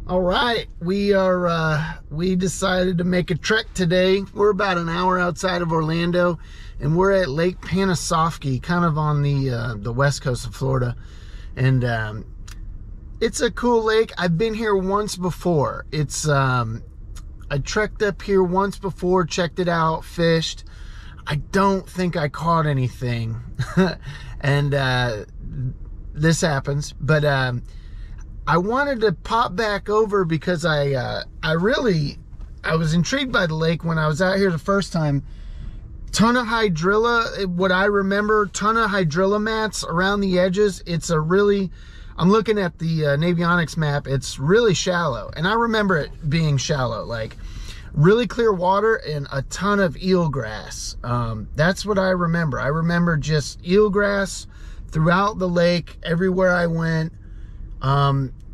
All right, we decided to make a trek today. We're about an hour outside of Orlando, and we're at Lake Panasoffkee, kind of on the west coast of Florida. And it's a cool lake. I've been here once before. It's I trekked up here once before, checked it out, fished. I don't think I caught anything, and this happens, but I wanted to pop back over because I was intrigued by the lake when I was out here the first time. Ton of hydrilla, what I remember, ton of hydrilla mats around the edges. It's a really, I'm looking at the Navionics map, it's really shallow. And I remember it being shallow, like really clear water and a ton of eelgrass. That's what I remember. I remember just eelgrass throughout the lake, everywhere I went.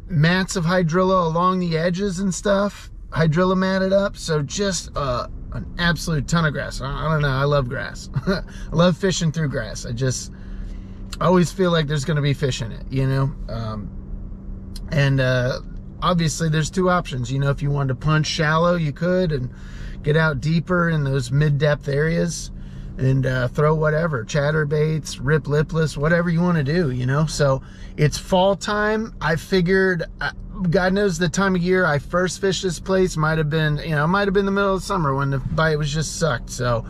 Mats of hydrilla along the edges and stuff, hydrilla matted up. So just an absolute ton of grass. I don't know, I love grass. I love fishing through grass. I always feel like there's gonna be fish in it, you know? Obviously there's two options. You know, if you wanted to punch shallow, you could, and get out deeper in those mid-depth areas and throw whatever, chatterbaits, rip lipless, whatever you want to do, you know? So it's fall time. I figured, God knows the time of year I first fished this place might have been, you know, might have been the middle of summer when the bite was just sucked. So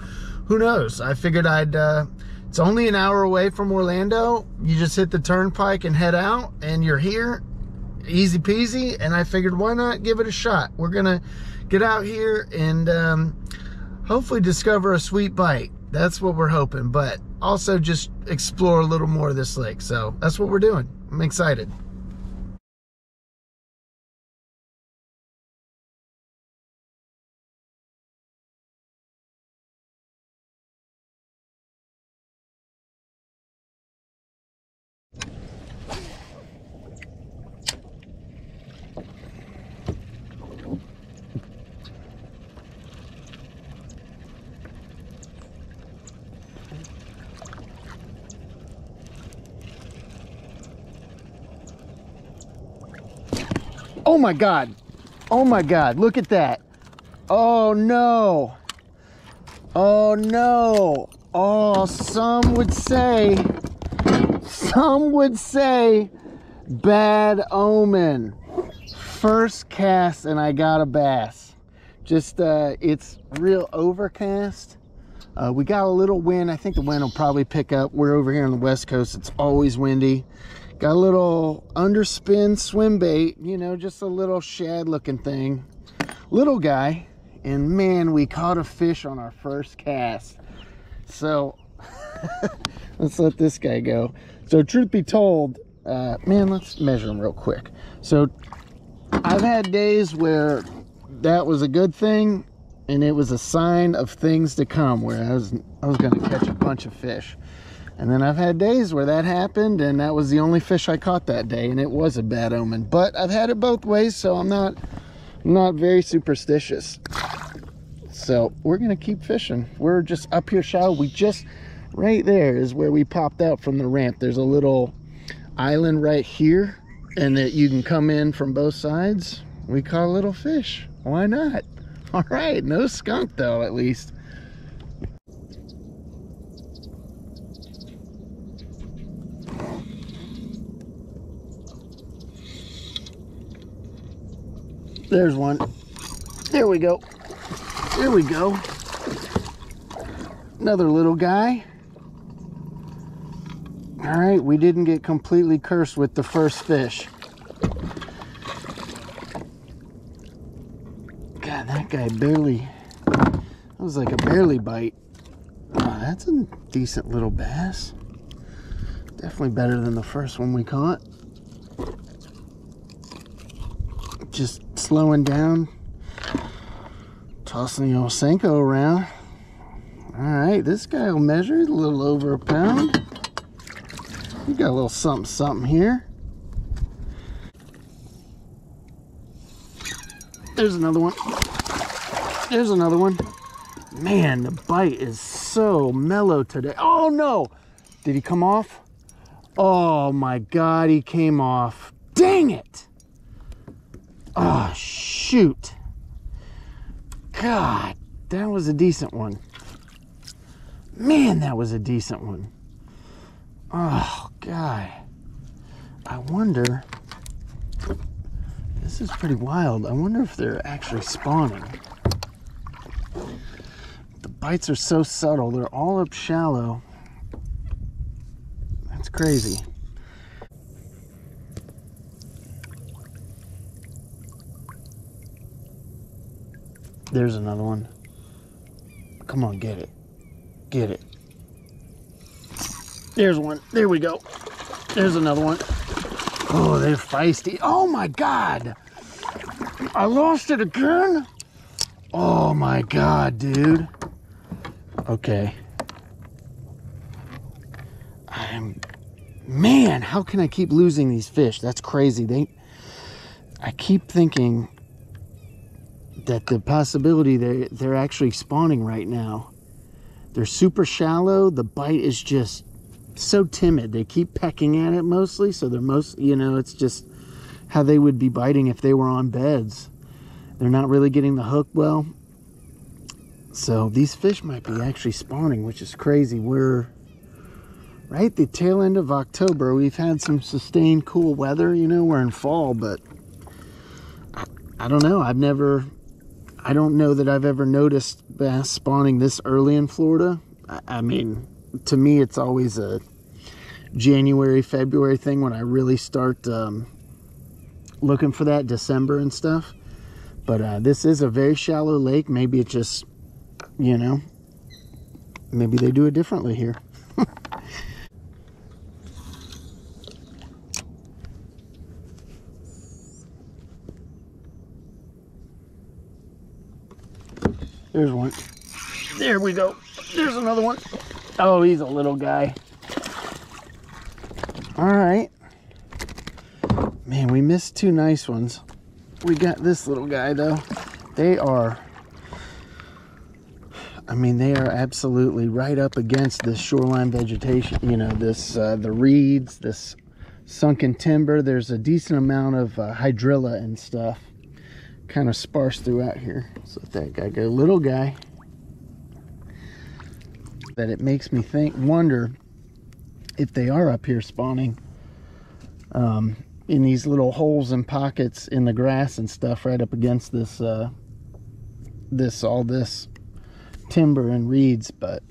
who knows? I figured it's only an hour away from Orlando. You just hit the turnpike and head out and you're here, easy peasy. And I figured, why not give it a shot? We're gonna get out here and hopefully discover a sweet bite. That's what we're hoping, but also just explore a little more of this lake. So that's what we're doing. I'm excited. Oh my God. Oh my God. Look at that. Oh no. Oh no. Oh, some would say bad omen. First cast and I got a bass. Just, it's real overcast. We got a little wind. I think the wind will probably pick up. We're over here on the West Coast. It's always windy. Got a little underspin swim bait, you know, just a little shad looking thing. Little guy. And man, we caught a fish on our first cast. So let's let this guy go. So truth be told, man, let's measure him real quick. So I've had days where that was a good thing and it was a sign of things to come, where I was gonna catch a bunch of fish. And then I've had days where that happened and that was the only fish I caught that day, and it was a bad omen. But I've had it both ways, so I'm not very superstitious. So we're gonna keep fishing. We're just up here shallow. We just, right there is where we popped out from the ramp. There's a little island right here, and that you can come in from both sides. We caught a little fish. Why not? All right, no skunk though, at least. There's one. There we go. There we go. Another little guy. All right, we didn't get completely cursed with the first fish. God, that guy barely, that was like a barely bite. Oh, that's a decent little bass. Definitely better than the first one we caught. Just slowing down, tossing the old Senko around. All right, this guy will measure a little over a pound. We got a little something something here. There's another one. There's another one. Man, the bite is so mellow today. Oh no! Did he come off? Oh my God, he came off. Dang it! Oh, shoot. God, that was a decent one. Man, that was a decent one. Oh, God. I wonder... This is pretty wild. I wonder if they're actually spawning. The bites are so subtle. They're all up shallow. That's crazy. There's another one. Come on, get it. Get it. There's one. There we go. There's another one. Oh, they're feisty. Oh my God. I lost it again. Oh my God, dude. Okay. Man, how can I keep losing these fish? That's crazy. I keep thinking that the possibility they're actually spawning right now. They're super shallow. The bite is just so timid. They keep pecking at it mostly, so they're it's just how they would be biting if they were on beds. They're not really getting the hook well. So these fish might be actually spawning, which is crazy. We're right at the tail end of October. We've had some sustained cool weather, we're in fall, but I don't know. I don't know that I've ever noticed bass spawning this early in Florida. I mean, to me, it's always a January, February thing when I really start looking for that, December and stuff. But this is a very shallow lake. Maybe it just, maybe they do it differently here. There's one. There we go. There's another one. Oh, he's a little guy. All right. Man, we missed two nice ones. We got this little guy, though. They are absolutely right up against this shoreline vegetation. The reeds, this sunken timber. There's a decent amount of hydrilla and stuff kind of sparse throughout here. So that guy, a little guy, that it makes me wonder if they are up here spawning in these little holes and pockets in the grass and stuff right up against this all this timber and reeds. But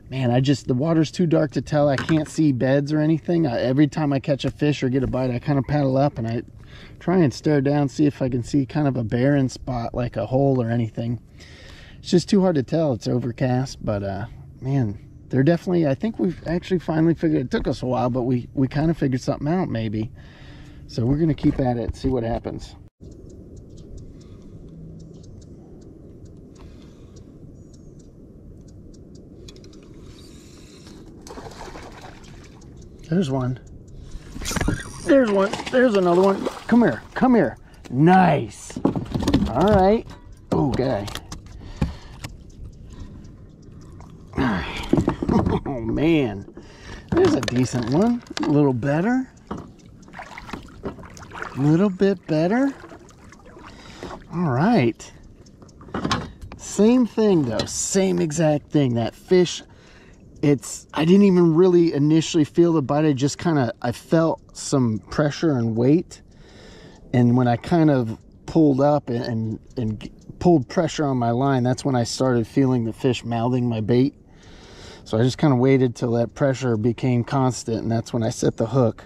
man, the water's too dark to tell. I can't see beds or anything. Every time I catch a fish or get a bite, I kind of paddle up and I try and stare down, see if I can see kind of a barren spot like a hole or anything. It's just too hard to tell. It's overcast. But man, they're definitely, I think we've actually finally figured, it took us a while, but we kind of figured something out maybe. So we're going to keep at it, see what happens. There's one. There's one. There's another one. Come here. Come here. Nice. All right. Oh, guy. Oh, man. There's a decent one. A little better. A little bit better. All right. Same thing, though. Same exact thing. That fish... I didn't even really initially feel the bite. I felt some pressure and weight. And when I kind of pulled up and pulled pressure on my line, that's when I started feeling the fish mouthing my bait. So I just kind of waited till that pressure became constant, and that's when I set the hook.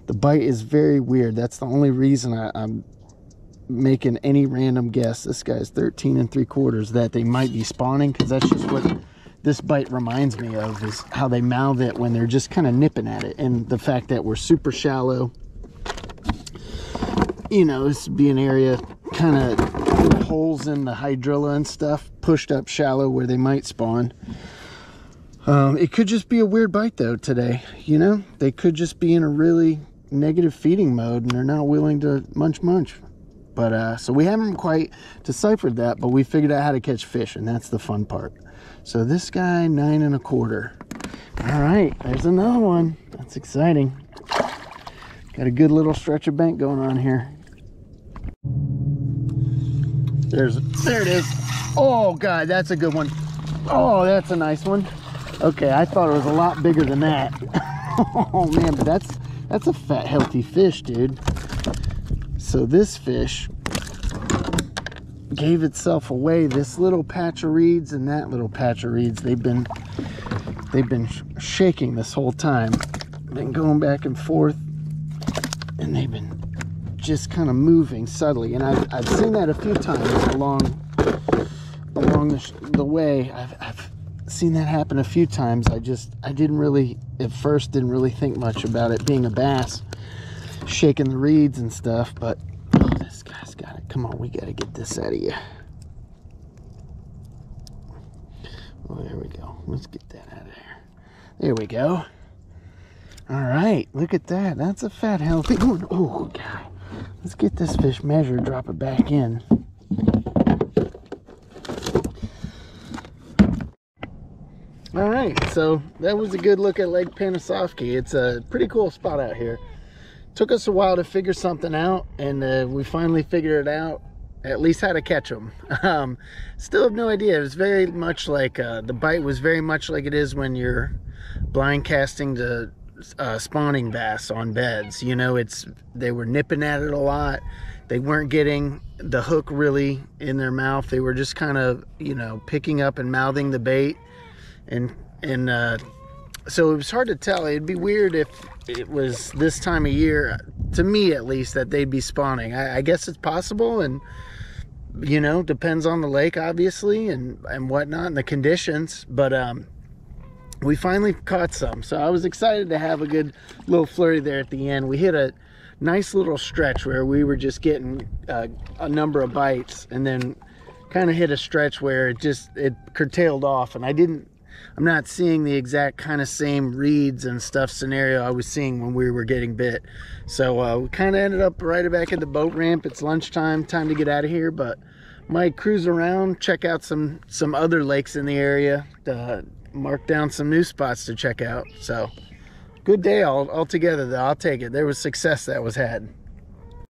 The bite is very weird. That's the only reason I'm making any random guess. This guy's 13 3/4, that they might be spawning, because that's just what this bite reminds me of, is how they mouth it when they're just kind of nipping at it. And the fact that we're super shallow, this would be an area kind of holes in the hydrilla and stuff, pushed up shallow where they might spawn. It could just be a weird bite though today. They could just be in a really negative feeding mode and they're not willing to munch. But so we haven't quite deciphered that, but we figured out how to catch fish, and that's the fun part. So this guy, 9 1/4. All right, there's another one. That's exciting. Got a good little stretch of bank going on here. There it is. Oh God, that's a good one. Oh, that's a nice one. Okay, I thought it was a lot bigger than that. Oh man, but that's a fat, healthy fish, dude. So this fish gave itself away. This little patch of reeds and that little patch of reeds, they've been shaking this whole time. Been going back and forth, and they've been just kind of moving subtly. And I've seen that a few times along the way. I've seen that happen a few times. I didn't really, at first, didn't really think much about it being a bass shaking the reeds and stuff, but oh, this guy's got it. Come on, we got to get this out of you. Oh, there we go. Let's get that out of there. There we go. All right, look at that. That's a fat, healthy one. Oh, God. Let's get this fish measured, drop it back in. All right, so that was a good look at Lake Panasoffkee. It's a pretty cool spot out here. Took us a while to figure something out, and we finally figured it out, at least how to catch them. Still have no idea. It was very much like, the bite was very much like it is when you're blind casting to spawning bass on beds. You know, they were nipping at it a lot. They weren't getting the hook really in their mouth. They were just kind of, you know, picking up and mouthing the bait. And so it was hard to tell. It'd be weird if it was this time of year, to me at least, that they'd be spawning. I guess it's possible, and you know, depends on the lake obviously and whatnot and the conditions, but we finally caught some, so I was excited to have a good little flurry there at the end. We hit a nice little stretch where we were just getting a number of bites, and then kind of hit a stretch where it curtailed off, and I'm not seeing the exact kind of same reeds and stuff scenario I was seeing when we were getting bit. So we kind of ended up right back at the boat ramp. It's lunchtime, time to get out of here, but might cruise around, check out some other lakes in the area, mark down some new spots to check out. So good day all together though. I'll take it. There was success that was had.